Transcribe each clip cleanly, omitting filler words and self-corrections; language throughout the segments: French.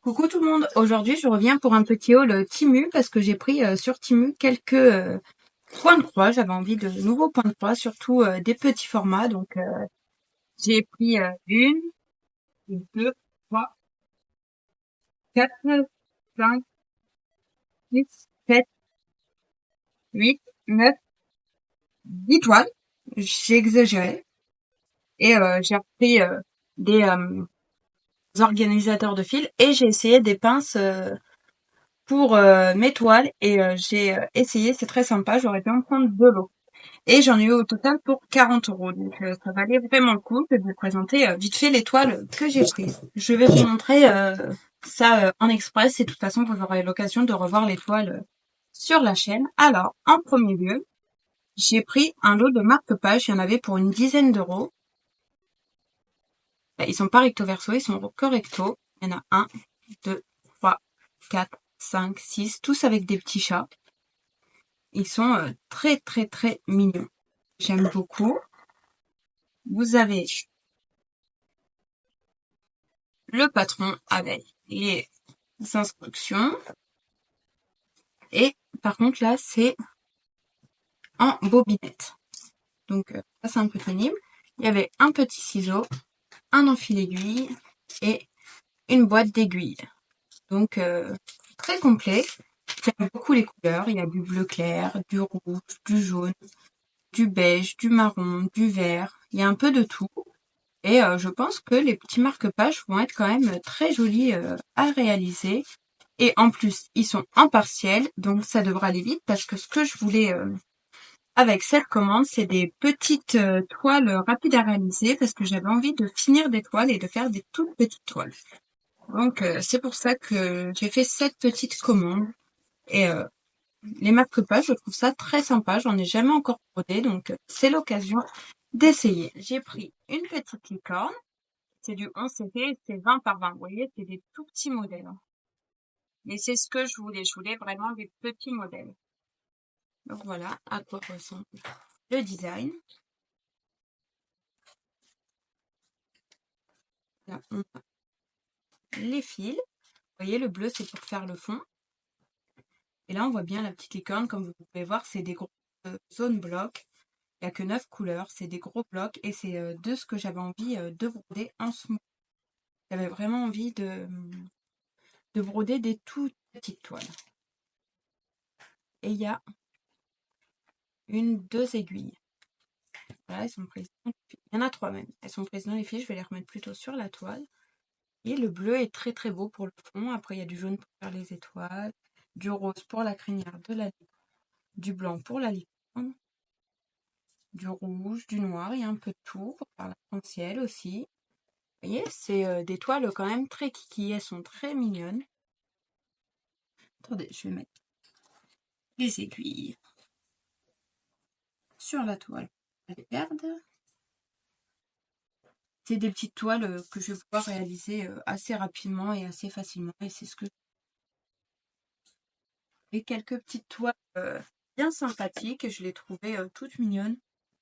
Coucou tout le monde, aujourd'hui je reviens pour un petit haul Temu parce que j'ai pris sur Temu quelques points de croix. J'avais envie de nouveaux points de croix, surtout des petits formats. Donc j'ai pris une, deux, trois, quatre, cinq, six, sept, huit, neuf, 10 toiles. J'ai exagéré. Et j'ai repris des organisateurs de fil et j'ai essayé des pinces pour mes toiles et j'ai essayé, c'est très sympa, j'aurais pu en prendre 2 lots. Et j'en ai eu au total pour 40 €. Donc ça valait vraiment le coup. Je vais vous présenter vite fait les toiles que j'ai prises. Je vais vous montrer ça en express et de toute façon vous aurez l'occasion de revoir les toiles sur la chaîne. Alors, en premier lieu, j'ai pris un lot de marque-pages. Il y en avait pour une dizaine d'euros. Ils sont pas recto verso, ils sont correcto. Il y en a 1, 2, 3, 4, 5, 6, tous avec des petits chats. Ils sont très très très mignons. J'aime beaucoup. Vous avez le patron avec les instructions. Et par contre là, c'est en bobinette. Donc ça c'est un peu pénible. Il y avait un petit ciseau, un enfil aiguille et une boîte d'aiguilles. Donc très complet. J'aime beaucoup les couleurs. Il y a du bleu clair, du rouge, du jaune, du beige, du marron, du vert. Il y a un peu de tout. Et je pense que les petits marque-pages vont être quand même très jolis à réaliser. Et en plus, ils sont en partiel, donc ça devra aller vite parce que ce que je voulais avec cette commande, c'est des petites toiles rapides à réaliser parce que j'avais envie de finir des toiles et de faire des toutes petites toiles. Donc c'est pour ça que j'ai fait cette petite commande. Et les marque-pages, je trouve ça très sympa. J'en ai jamais encore brodé, donc c'est l'occasion d'essayer. J'ai pris une petite licorne. C'est du 11 CP, c'est 20 par 20. Vous voyez, c'est des tout petits modèles. Mais c'est ce que je voulais. Je voulais vraiment des petits modèles. Donc voilà à quoi ressemble le design. Là, on a les fils. Vous voyez, le bleu, c'est pour faire le fond. Et là, on voit bien la petite licorne. Comme vous pouvez voir, c'est des gros zones blocs. Il n'y a que 9 couleurs. C'est des gros blocs. Et c'est de ce que j'avais envie de broder en ce moment. J'avais vraiment envie de broder des toutes petites toiles. Et il y a deux aiguilles. Voilà, elles sont prises. Il y en a 3 même. Elles sont prises dans les fils. Je vais les remettre plutôt sur la toile. Et le bleu est très très beau pour le fond. Après, il y a du jaune pour faire les étoiles, du rose pour la crinière de la licorne, du blanc pour la licorne, du rouge, du noir, il y a un peu de tout pour faire l'arc-en-ciel aussi. Vous voyez, c'est des toiles quand même très kiki. Elles sont très mignonnes. Attendez, je vais mettre les aiguilles sur la toile. Je les perdre. C'est des petites toiles que je vais pouvoir réaliser assez rapidement et assez facilement. Et c'est ce que et quelques petites toiles bien sympathiques. Je les trouvais toutes mignonnes.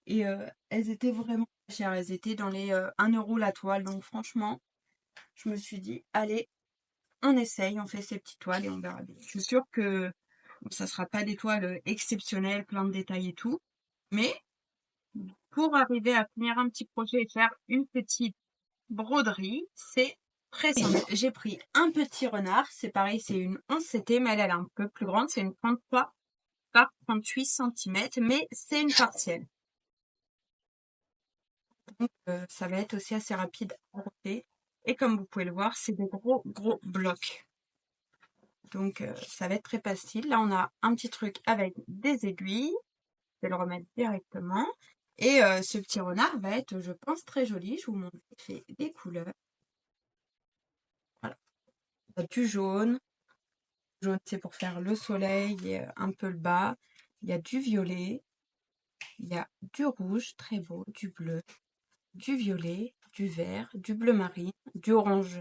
Et elles étaient vraiment pas chères. Elles étaient dans les 1 € la toile. Donc franchement, je me suis dit, allez, on essaye, on fait ces petites toiles et on verra bien. Je suis sûre que bon, ça sera pas des toiles exceptionnelles, plein de détails et tout. Mais pour arriver à finir un petit projet et faire une petite broderie, c'est très simple. J'ai pris un petit renard. C'est pareil, c'est une 11 CT, mais elle est un peu plus grande. C'est une 33 par 38 cm, mais c'est une partielle. Donc ça va être aussi assez rapide à broder. Et comme vous pouvez le voir, c'est des gros blocs. Donc ça va être très facile. Là, on a un petit truc avec des aiguilles. Je vais le remettre directement. Et ce petit renard va être, je pense, très joli. Je vous montre vite fait des couleurs. Voilà. Il y a du jaune. Le jaune, c'est pour faire le soleil et un peu le bas. Il y a du violet. Il y a du rouge, très beau, du bleu, du violet, du vert, du bleu marine, du orange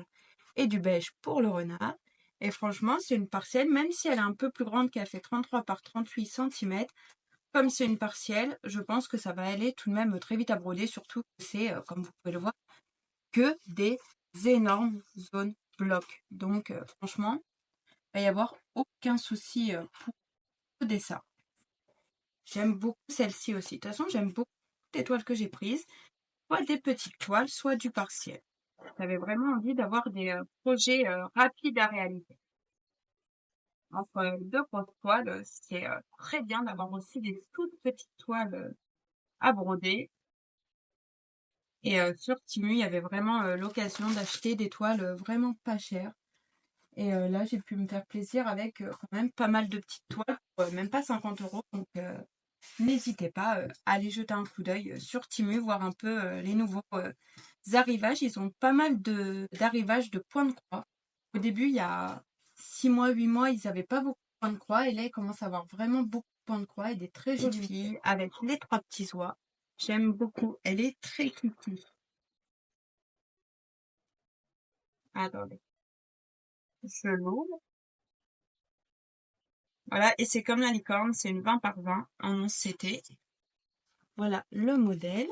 et du beige pour le renard. Et franchement, c'est une partielle, même si elle est un peu plus grande, qu'elle fait 33 par 38 cm, comme c'est une partielle, je pense que ça va aller tout de même très vite à broder, surtout que c'est, comme vous pouvez le voir, que des énormes zones blocs. Donc franchement, il va y avoir aucun souci pour broder ça. J'aime beaucoup celle-ci aussi. De toute façon, j'aime beaucoup les toiles que j'ai prises, soit des petites toiles, soit du partiel. J'avais vraiment envie d'avoir des projets rapides à réaliser. Entre deux grosses toiles, c'est très bien d'avoir aussi des toutes petites toiles à broder. Et sur Temu, il y avait vraiment l'occasion d'acheter des toiles vraiment pas chères. Et là, j'ai pu me faire plaisir avec quand même pas mal de petites toiles, pour, même pas 50 euros. Donc, n'hésitez pas à aller jeter un coup d'œil sur Temu, voir un peu les nouveaux arrivages. Ils ont pas mal d'arrivages de points de croix. Au début, il y a 6 mois, 8 mois, ils n'avaient pas beaucoup de points de croix. Et là, ils commencent à avoir vraiment beaucoup de points de croix et des très jolies filles avec les 3 petits oies. J'aime beaucoup. Elle est très cutie. Attendez. Je l'ouvre. Voilà, et c'est comme la licorne, c'est une 20 par 20 en 11 CT. Voilà le modèle.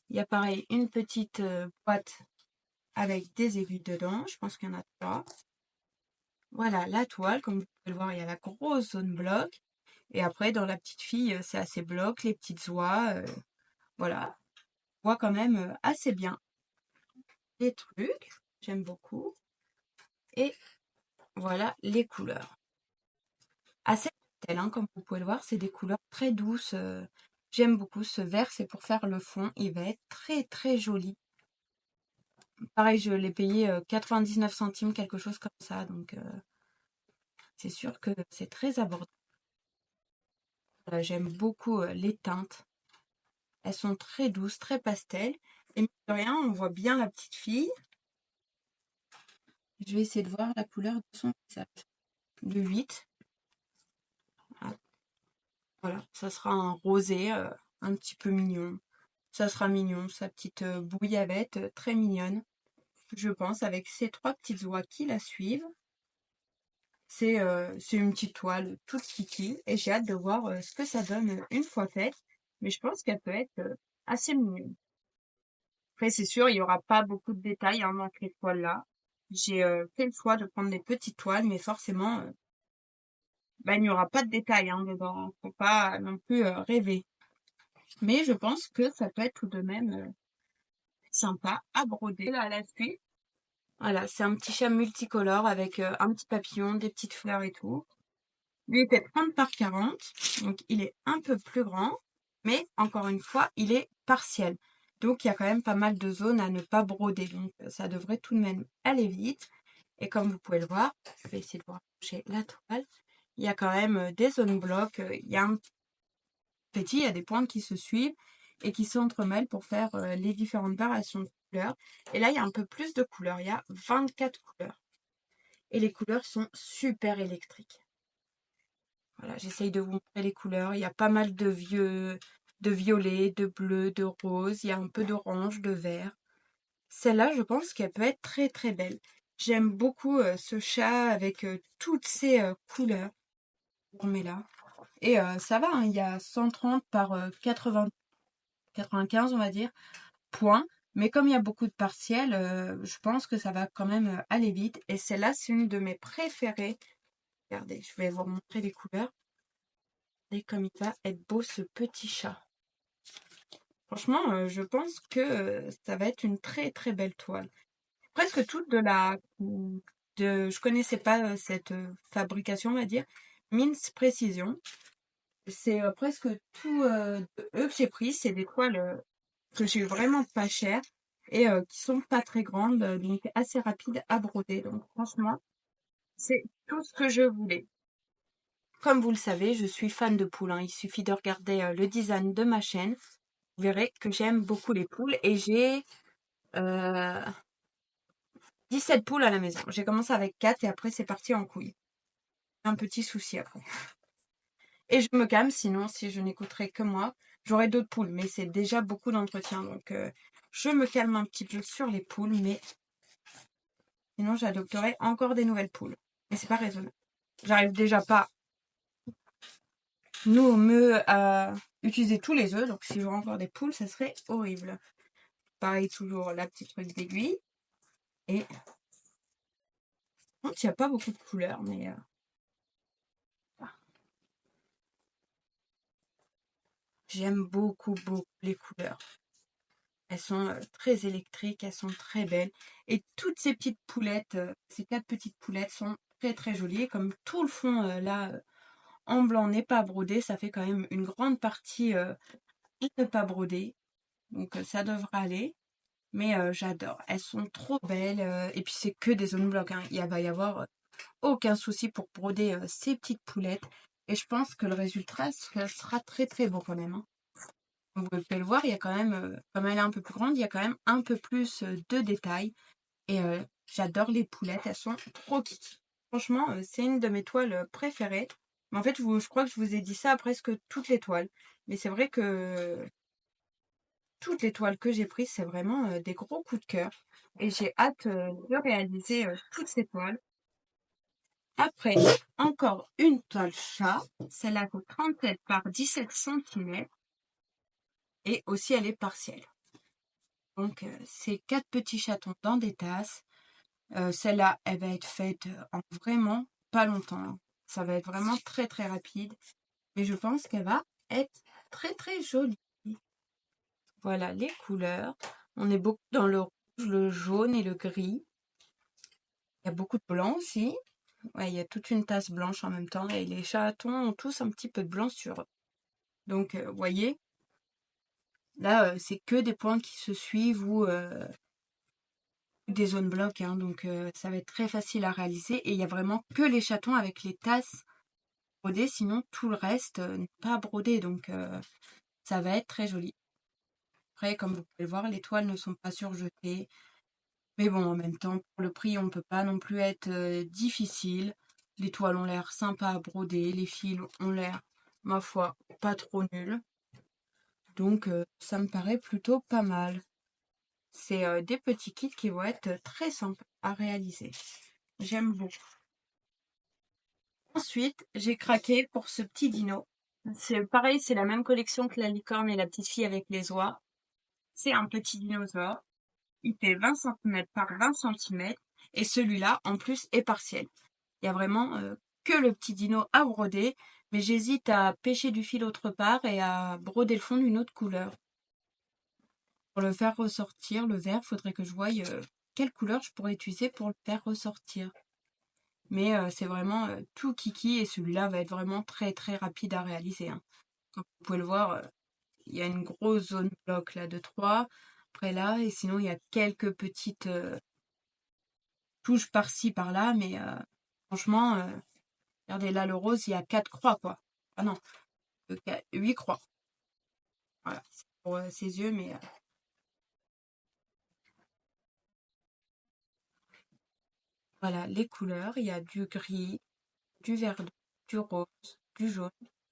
Il y a pareil une petite boîte avec des aiguilles dedans. Je pense qu'il y en a 3. Voilà la toile, comme vous pouvez le voir, il y a la grosse zone bloc. Et après, dans la petite fille, c'est assez bloc, les petites oies. Voilà, on voit quand même assez bien les trucs. J'aime beaucoup. Et voilà les couleurs. Assez pastel, hein, comme vous pouvez le voir, c'est des couleurs très douces. J'aime beaucoup ce vert, c'est pour faire le fond. Il va être très très joli. Pareil, je l'ai payé 99 centimes, quelque chose comme ça. Donc c'est sûr que c'est très abordable. J'aime beaucoup les teintes. Elles sont très douces, très pastel. Et mine de rien, on voit bien la petite fille. Je vais essayer de voir la couleur de son visage. Le 8. Ah, voilà, ça sera un rosé un petit peu mignon. Ça sera mignon, sa petite bouillavette très mignonne, je pense, avec ces 3 petites oies qui la suivent. C'est une petite toile toute kiki et j'ai hâte de voir ce que ça donne une fois faite. Mais je pense qu'elle peut être assez mignonne. Après, c'est sûr, il n'y aura pas beaucoup de détails hein, dans ces toiles-là. J'ai fait le choix de prendre des petites toiles, mais forcément, il n'y aura pas de détails hein, dedans. Faut pas non plus rêver. Mais je pense que ça peut être tout de même sympa à broder. Là, à la suite. Voilà, c'est un petit chat multicolore avec un petit papillon, des petites fleurs et tout. Lui, il fait 30 par 40, donc il est un peu plus grand, mais encore une fois, il est partiel. Donc, il y a quand même pas mal de zones à ne pas broder, donc ça devrait tout de même aller vite. Et comme vous pouvez le voir, je vais essayer de vous rapprocher la toile, il y a quand même des zones blocs, il y a un petit, il y a des pointes qui se suivent et qui s'entremêlent pour faire les différentes variations de couleurs. Et là, il y a un peu plus de couleurs, il y a 24 couleurs. Et les couleurs sont super électriques. Voilà, j'essaye de vous montrer les couleurs. Il y a pas mal de violet, de bleu, de rose. Il y a un peu d'orange, de vert. Celle-là, je pense qu'elle peut être très très belle. J'aime beaucoup ce chat avec toutes ces couleurs. On met là. Et ça va, hein, il y a 130 par 80, 95, on va dire, points. Mais comme il y a beaucoup de partiels, je pense que ça va quand même aller vite. Et celle-là, c'est une de mes préférées. Regardez, je vais vous montrer les couleurs. Et comme il va être beau ce petit chat. Franchement, je pense que ça va être une très très belle toile. Presque toute je connaissais pas cette fabrication, on va dire. Mince Précision. C'est presque tout de eux que j'ai pris. C'est des toiles que j'ai eu vraiment pas chères et qui sont pas très grandes, donc assez rapides à broder. Donc franchement, c'est tout ce que je voulais. Comme vous le savez, je suis fan de poules, hein. Il suffit de regarder le design de ma chaîne. Vous verrez que j'aime beaucoup les poules et j'ai 17 poules à la maison. J'ai commencé avec 4 et après c'est parti en couille. Un petit souci après. Et je me calme, sinon si je n'écouterais que moi, j'aurais d'autres poules. Mais c'est déjà beaucoup d'entretien. Donc je me calme un petit peu sur les poules, mais sinon j'adopterai encore des nouvelles poules. Mais c'est pas raisonnable. J'arrive déjà pas à utiliser tous les œufs. Donc si j'aurais encore des poules, ça serait horrible. Pareil, toujours la petite truc d'aiguille. Et contre, il n'y a pas beaucoup de couleurs, mais j'aime beaucoup, beaucoup les couleurs. Elles sont très électriques, elles sont très belles. Et toutes ces petites poulettes, ces 4 petites poulettes sont très, très jolies. Et comme tout le fond, là, en blanc n'est pas brodé, ça fait quand même une grande partie qui n'est pas brodée. Donc ça devrait aller. Mais j'adore. Elles sont trop belles. Et puis c'est que des zone blocs, hein. Il va y avoir aucun souci pour broder ces petites poulettes. Et je pense que le résultat sera très très beau quand même, hein. Vous pouvez le voir, il y a quand même, comme elle est un peu plus grande, il y a quand même un peu plus de détails. Et j'adore les poulettes, elles sont trop kiki. Franchement, c'est une de mes toiles préférées. Mais en fait, je crois que je vous ai dit ça à presque toutes les toiles. Mais c'est vrai que toutes les toiles que j'ai prises, c'est vraiment des gros coups de cœur. Et j'ai hâte de réaliser toutes ces toiles. Après, encore une toile chat. Celle-là fait 37 par 17 centimètres. Et aussi, elle est partielle. Donc, c'est 4 petits chatons dans des tasses. Celle-là, elle va être faite en vraiment pas longtemps, hein. Ça va être vraiment très très rapide. Mais je pense qu'elle va être très très jolie. Voilà les couleurs. On est beaucoup dans le rouge, le jaune et le gris. Il y a beaucoup de blanc aussi. Ouais, il y a toute une tasse blanche en même temps. Et les chatons ont tous un petit peu de blanc sur eux. Donc, vous voyez, là, c'est que des points qui se suivent ou des zones blocs, hein, donc ça va être très facile à réaliser. Et il y a vraiment que les chatons avec les tasses brodées, sinon tout le reste n'est pas brodé, donc ça va être très joli. Après, comme vous pouvez le voir, les toiles ne sont pas surjetées. Mais bon, en même temps, pour le prix, on ne peut pas non plus être difficile. Les toiles ont l'air sympas à broder, les fils ont l'air, ma foi, pas trop nuls. Donc ça me paraît plutôt pas mal. C'est des petits kits qui vont être très simples à réaliser. J'aime beaucoup. Ensuite, j'ai craqué pour ce petit dino. C'est pareil, c'est la même collection que la licorne et la petite fille avec les oies. C'est un petit dinosaure. Il fait 20 cm par 20 cm. Et celui-là, en plus, est partiel. Il y a vraiment que le petit dino à broder. Mais j'hésite à pêcher du fil autre part et à broder le fond d'une autre couleur. Pour le faire ressortir, le vert, faudrait que je voie quelle couleur je pourrais utiliser pour le faire ressortir. Mais c'est vraiment tout kiki et celui-là va être vraiment très très rapide à réaliser, hein. Comme vous pouvez le voir, il y a une grosse zone bloc là de 3 après là, et sinon il y a quelques petites touches par-ci par-là, mais franchement, regardez là le rose, il y a 4 croix quoi. Ah non, 8 croix. Voilà, c'est pour ses yeux, mais voilà les couleurs, il y a du gris, du vert, du rose, du jaune,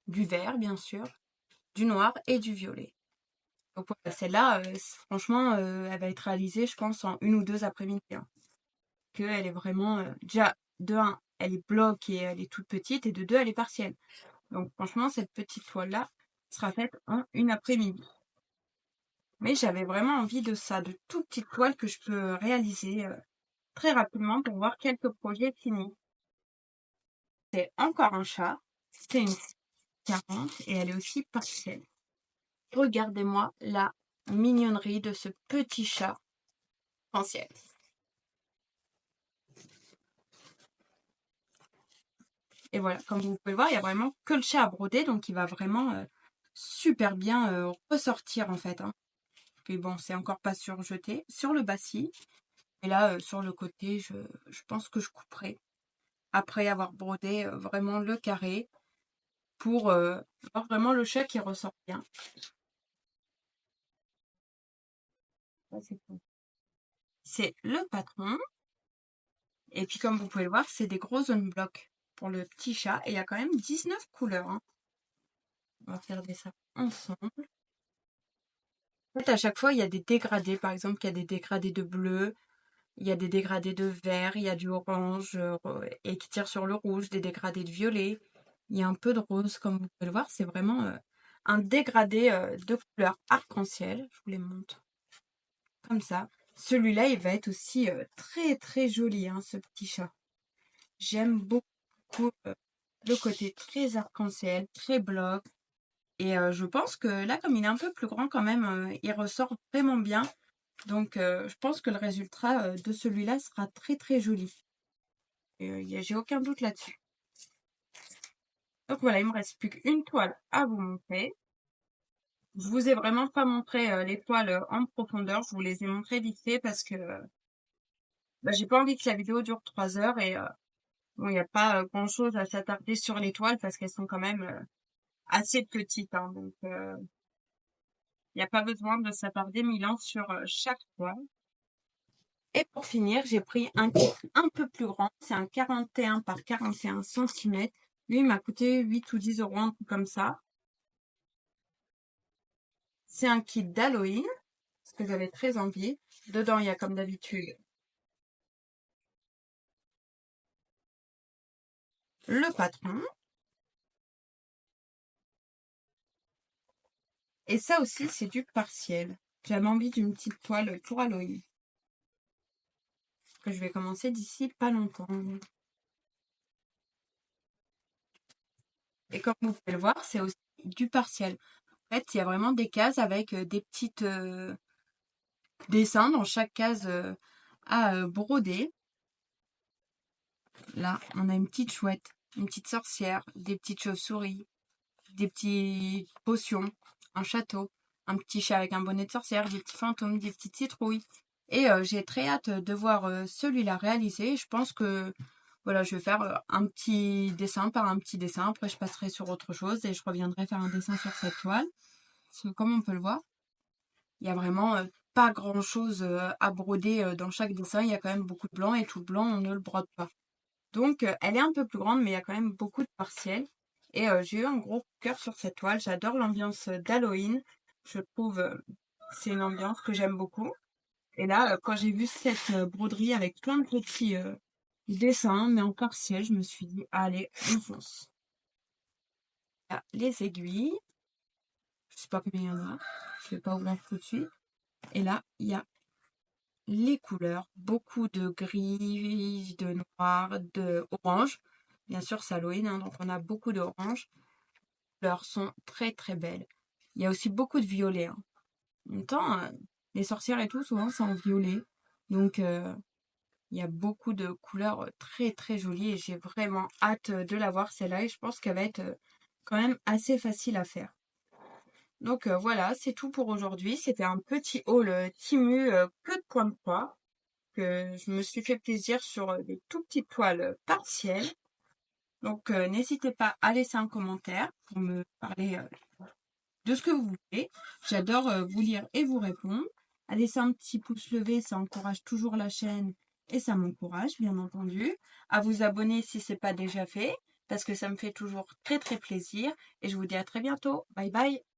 du vert bien sûr, du noir et du violet. Donc voilà, celle-là, franchement, elle va être réalisée, je pense, en 1 ou 2 après-midi, hein. Elle est vraiment, déjà, de un, elle est bloc et elle est toute petite, et de deux, elle est partielle. Donc franchement, cette petite toile-là sera faite en une après-midi. Mais j'avais vraiment envie de ça, de toutes petites toiles que je peux réaliser très rapidement pour voir quelques projets finis. C'est encore un chat, c'est une 40 et elle est aussi partielle. Regardez-moi la mignonnerie de ce petit chat arc-en-ciel. Et voilà, comme vous pouvez le voir, il y a vraiment que le chat à broder, donc il va vraiment super bien ressortir en fait, hein. Puis bon, c'est encore pas surjeté. Sur le bassis, et là, sur le côté, je pense que je couperai après avoir brodé vraiment le carré pour avoir vraiment le chat qui ressort bien. Ça, c'est cool. C'est le patron. Et puis comme vous pouvez le voir, c'est des gros zones blocs pour le petit chat. Et il y a quand même 19 couleurs, hein. On va faire ça ensemble. En fait, à chaque fois, il y a des dégradés. Par exemple, il y a des dégradés de bleu, il y a des dégradés de vert, il y a du orange et qui tire sur le rouge, des dégradés de violet. Il y a un peu de rose, comme vous pouvez le voir. C'est vraiment un dégradé de couleur arc-en-ciel. Je vous les montre comme ça. Celui-là, il va être aussi très très joli, hein, ce petit chat. J'aime beaucoup le côté très arc-en-ciel, très bloc. Et je pense que là, comme il est un peu plus grand quand même, il ressort vraiment bien. Donc je pense que le résultat de celui-là sera très très joli. Et j'ai aucun doute là-dessus. Donc voilà, il me reste plus qu'une toile à vous montrer. Je vous ai vraiment pas montré les toiles en profondeur. Je vous les ai montrées vite fait parce que j'ai pas envie que la vidéo dure 3 heures et bon, il n'y a pas grand-chose à s'attarder sur les toiles parce qu'elles sont quand même assez petites. Hein, donc il n'y a pas besoin de s'attarder 1000 ans sur chaque toile. Et pour finir, j'ai pris un kit un peu plus grand. C'est un 41 par 41 cm. Lui, il m'a coûté 8 ou 10 euros, un truc comme ça. C'est un kit d'Halloween, parce que j'avais très envie. Dedans, il y a comme d'habitude le patron. Et ça aussi, c'est du partiel. J'avais envie d'une petite toile pour Halloween, que je vais commencer d'ici pas longtemps. Et comme vous pouvez le voir, c'est aussi du partiel. En fait, il y a vraiment des cases avec des petites dessins dans chaque case à broder. Là, on a une petite chouette, une petite sorcière, des petites chauves-souris, des petites potions, un château, un petit chat avec un bonnet de sorcière, des petits fantômes, des petites citrouilles. Et j'ai très hâte de voir celui-là réalisé. Je pense que voilà, je vais faire un petit dessin par un petit dessin. Après, je passerai sur autre chose et je reviendrai faire un dessin sur cette toile. Parce que comme on peut le voir, il y a vraiment pas grand-chose à broder dans chaque dessin. Il y a quand même beaucoup de blanc et tout le blanc, on ne le brode pas. Donc, elle est un peu plus grande, mais il y a quand même beaucoup de partiels. Et j'ai eu un gros coup de cœur sur cette toile. J'adore l'ambiance d'Halloween. Je trouve c'est une ambiance que j'aime beaucoup. Et là, quand j'ai vu cette broderie avec plein de petits dessins, mais en partiel, je me suis dit, allez, on fonce. Là, les aiguilles. Je sais pas combien il y en a. Je vais pas ouvrir tout de suite. Et là, il y a les couleurs. Beaucoup de gris, de noir, de orange. Bien sûr, c'est Halloween, hein, donc on a beaucoup d'orange. Les couleurs sont très très belles. Il y a aussi beaucoup de violet. Hein. En même temps, les sorcières et tout, souvent, c'est en violet. Donc, il y a beaucoup de couleurs très très jolies et j'ai vraiment hâte de la voir celle-là et je pense qu'elle va être quand même assez facile à faire. Donc voilà, c'est tout pour aujourd'hui. C'était un petit haul Timu que de point de croix. Que je me suis fait plaisir sur des tout petites toiles partielles. Donc n'hésitez pas à laisser un commentaire pour me parler de ce que vous voulez. J'adore vous lire et vous répondre. À laisser un petit pouce levé, ça encourage toujours la chaîne et ça m'encourage, bien entendu. À vous abonner si ce n'est pas déjà fait, parce que ça me fait toujours très très plaisir. Et je vous dis à très bientôt. Bye bye.